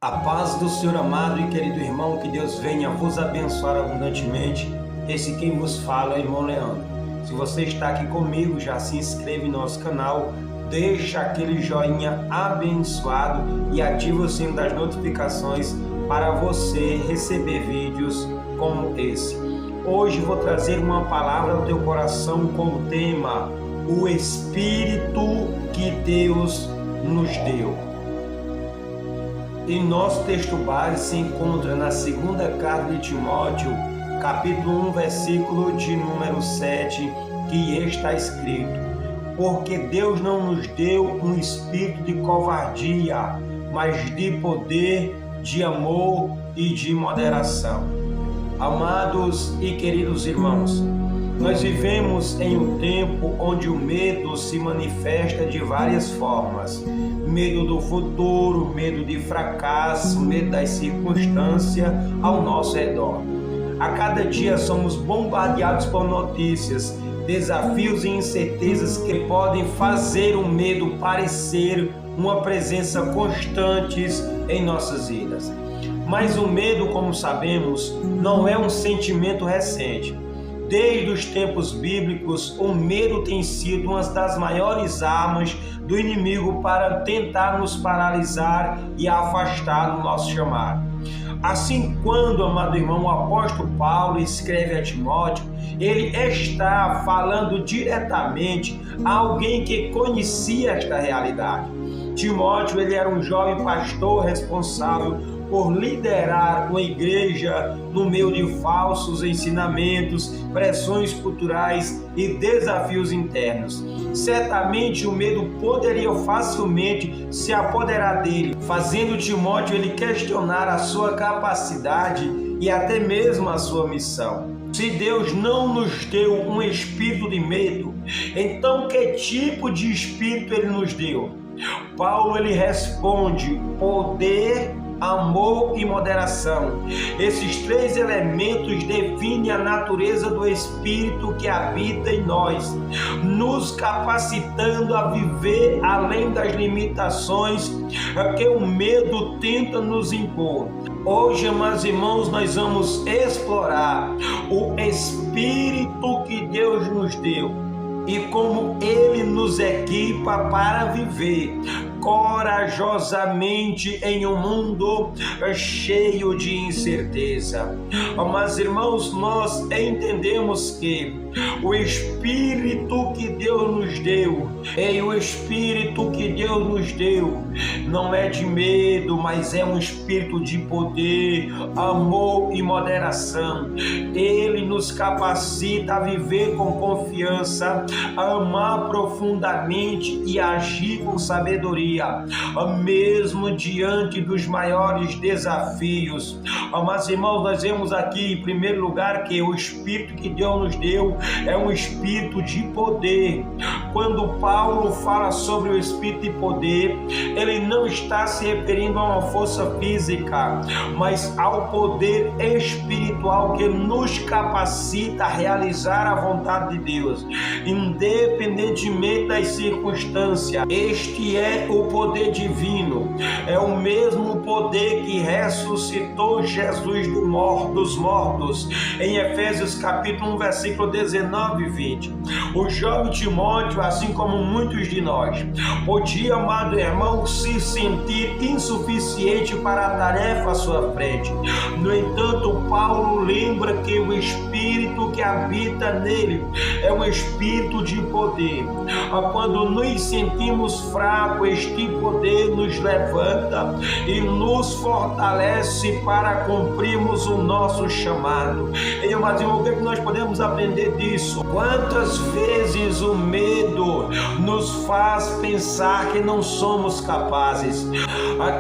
A paz do Senhor amado e querido irmão, que Deus venha vos abençoar abundantemente. Esse quem vos fala é o irmão Leandro. Se você está aqui comigo, já se inscreve em nosso canal, deixa aquele joinha abençoado e ativa o sino das notificações para você receber vídeos como esse. Hoje vou trazer uma palavra ao teu coração com o tema: o Espírito que Deus nos deu. E nosso texto base se encontra na segunda carta de Timóteo, capítulo 1, versículo de número 7, que está escrito: porque Deus não nos deu um espírito de covardia, mas de poder, de amor e de moderação. Amados e queridos irmãos, nós vivemos em um tempo onde o medo se manifesta de várias formas. Medo do futuro, medo de fracasso, medo das circunstâncias ao nosso redor. A cada dia somos bombardeados por notícias, desafios e incertezas que podem fazer o medo parecer uma presença constante em nossas vidas. Mas o medo, como sabemos, não é um sentimento recente. Desde os tempos bíblicos, o medo tem sido uma das maiores armas do inimigo para tentar nos paralisar e afastar do nosso chamado. Assim, quando, amado irmão, o apóstolo Paulo escreve a Timóteo, ele está falando diretamente a alguém que conhecia esta realidade. Timóteo, ele era um jovem pastor responsável por liderar uma igreja no meio de falsos ensinamentos, pressões culturais e desafios internos. Certamente o medo poderia facilmente se apoderar dele, fazendo Timóteo ele questionar a sua capacidade e até mesmo a sua missão. Se Deus não nos deu um espírito de medo, então que tipo de espírito ele nos deu? Paulo ele responde: poder, amor e moderação. Esses três elementos definem a natureza do Espírito que habita em nós, nos capacitando a viver além das limitações que o medo tenta nos impor. Hoje, meus irmãos, nós vamos explorar o Espírito que Deus nos deu e como Ele nos equipa para viver corajosamente em um mundo cheio de incerteza. Mas, irmãos, nós entendemos que o Espírito que Deus nos deu, o Espírito que Deus nos deu não é de medo, mas é um espírito de poder, amor e moderação. Ele nos capacita a viver com confiança, a amar profundamente e agir com sabedoria, mesmo diante dos maiores desafios. Mas, irmãos, nós vemos aqui em primeiro lugar que o Espírito que Deus nos deu é um espírito de poder. Quando Paulo fala sobre o espírito de poder, ele não está se referindo a uma força física, mas ao poder espiritual que nos capacita a realizar a vontade de Deus, independentemente das circunstâncias. Este é o poder divino, é o mesmo poder que ressuscitou Jesus dos mortos, em Efésios capítulo 1, versículo 19 e 20. O jovem Timóteo, assim como muitos de nós, podia, amado irmão, se sentir insuficiente para a tarefa à sua frente. No entanto, Paulo lembra que o Espírito que habita nele é um espírito de poder. Quando nos sentimos fracos, este poder nos levanta e nos fortalece para cumprirmos o nosso chamado. E, mas o que nós podemos aprender disso? Quantas vezes o medo nos faz pensar que não somos capazes,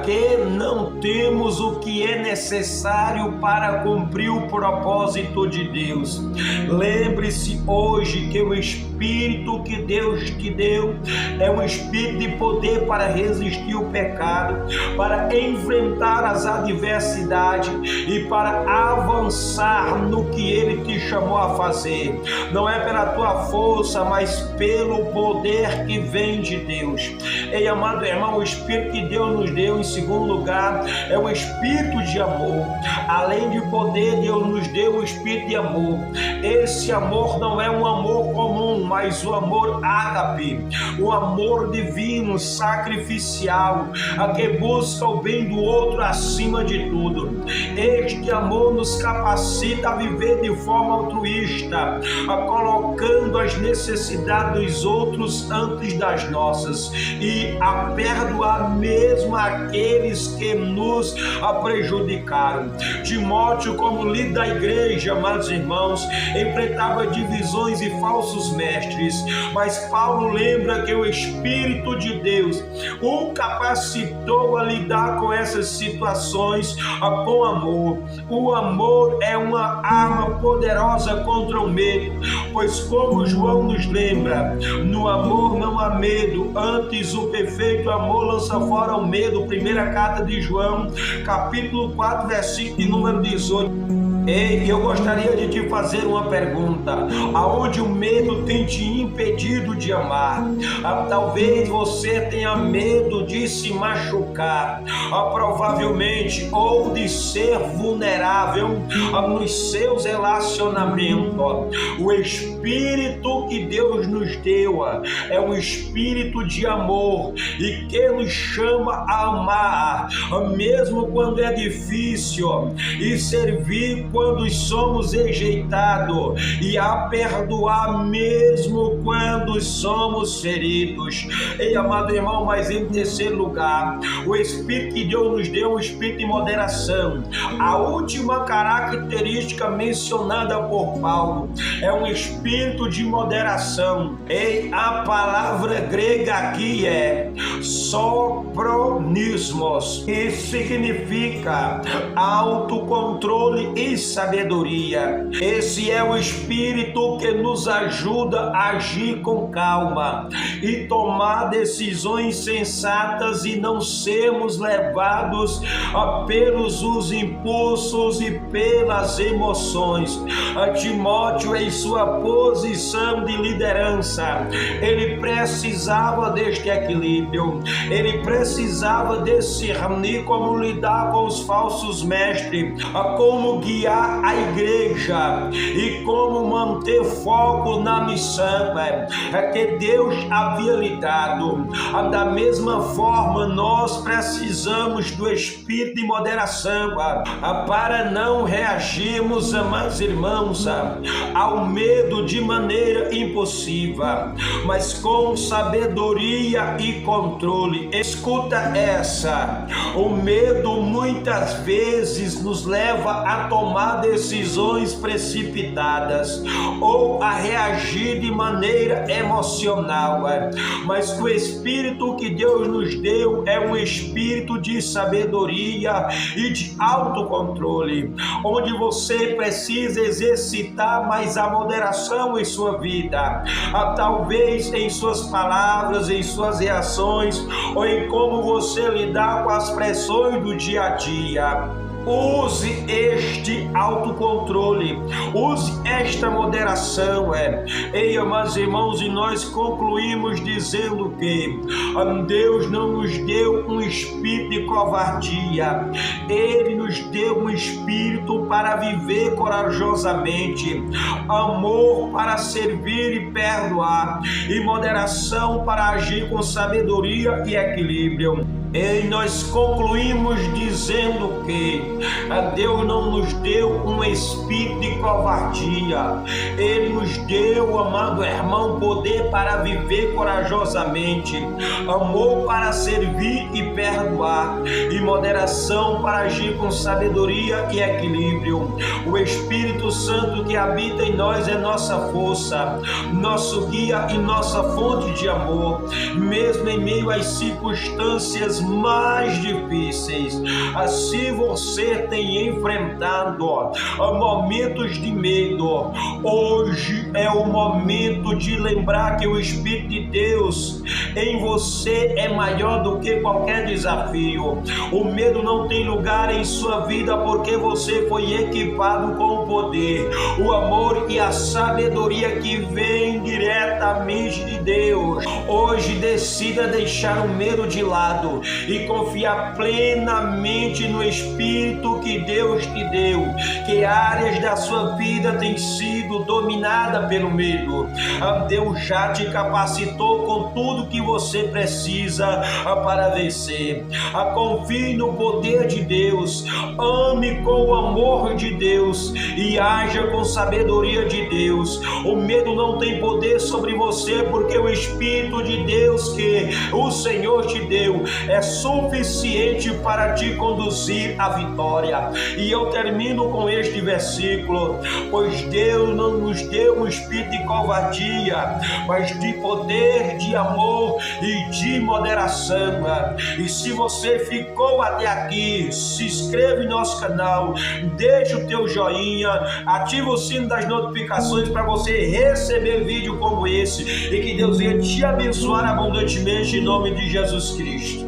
que não temos o que é necessário para cumprir o propósito de Deus. Lembre-se hoje que o Espírito que Deus te deu é um espírito de poder para resistir o pecado, para enfrentar as adversidades e para avançar no que Ele te chamou a fazer. Não é pela tua força, mas pelo pelo poder que vem de Deus. Ei, amado irmão, o Espírito que Deus nos deu, em segundo lugar, é o Espírito de amor. Além de poder, Deus nos deu o Espírito de amor. Esse amor não é um amor comum, mas o amor ágape, o amor divino, sacrificial, a que busca o bem do outro acima de tudo. Este amor nos capacita a viver de forma altruísta, colocando as necessidades dos outros antes das nossas e a perdoar mesmo aqueles que nos prejudicaram. Timóteo, como líder da igreja, amados irmãos, enfrentava divisões e falsos mestres, mas Paulo lembra que o Espírito de Deus o capacitou a lidar com essas situações com amor. O amor é uma arma poderosa contra o medo, pois como João nos lembra, no amor não há medo, antes o perfeito amor lança fora o medo. Primeira carta de João, capítulo 4, versículo número 18. Ei, eu gostaria de te fazer uma pergunta. Aonde o medo tem te impedido de amar? Talvez você tenha medo de se machucar, provavelmente, ou de ser vulnerável nos seus relacionamentos. O Espírito que Deus nos deu é um Espírito de amor e que nos chama a amar, mesmo quando é difícil, e servir quando somos rejeitados, e a perdoar mesmo quando somos feridos. Ei, amado irmão, mas em terceiro lugar, o Espírito que Deus nos deu é um Espírito de moderação. A última característica mencionada por Paulo é um Espírito de moderação. Ei, a palavra grega aqui é sopronismos, que significa autocontrole e sabedoria. Esse é o Espírito que nos ajuda a agir com calma e tomar decisões sensatas e não sermos levados pelos os impulsos e pelas emoções. Timóteo, em sua posição de liderança, ele precisava deste equilíbrio, ele precisava discernir como lidar com os falsos mestres, como guiar a igreja e como manter foco na missão que Deus havia lhe dado. Da mesma forma, nós precisamos do Espírito de moderação para não reagirmos, amados irmãos, ao medo de maneira impulsiva, mas com sabedoria e controle. Escuta essa: o medo muitas vezes nos leva a tomar decisões precipitadas ou a reagir de maneira emocional, mas o Espírito que Deus nos deu é um Espírito de sabedoria e de autocontrole, onde você precisa exercitar mais a moderação em sua vida, talvez em suas palavras, em suas reações, ou em como você lidar com as pressões do dia a dia. Use este autocontrole, use esta moderação. Ei, amados irmãos, e nós concluímos dizendo que Deus não nos deu um espírito de covardia, Ele nos deu um espírito para viver corajosamente, amor para servir e perdoar, e moderação para agir com sabedoria e equilíbrio. E nós concluímos dizendo que Deus não nos deu um espírito de covardia, Ele nos deu, amado irmão, poder para viver corajosamente, amor para servir e perdoar, e moderação para agir com sabedoria e equilíbrio. O Espírito Santo que habita em nós é nossa força, nosso guia e nossa fonte de amor, mesmo em meio às circunstâncias dias mais difíceis. Se você tem enfrentado momentos de medo, hoje é o momento de lembrar que o Espírito de Deus em você é maior do que qualquer desafio. O medo não tem lugar em sua vida porque você foi equipado com o poder, o amor e a sabedoria que vem diretamente de Deus. Hoje decida deixar o medo de lado e confiar plenamente no Espírito que Deus te deu. Que áreas da sua vida têm sido dominadas pelo medo? Deus já te capacitou com tudo que você precisa para vencer. Confie no poder de Deus, ame com o amor de Deus e haja com sabedoria de Deus. O medo não tem poder sobre você, porque o Espírito de Deus que o Senhor te deu é suficiente para te conduzir à vitória. E eu termino com este versículo: pois Deus não nos deu um espírito de covardia, mas de poder, de amor e de moderação. E se você ficou até aqui, se inscreve em nosso canal, deixa o teu joinha, ativa o sino das notificações para você receber vídeo como esse, e que Deus venha te abençoar abundantemente em nome de Jesus Cristo.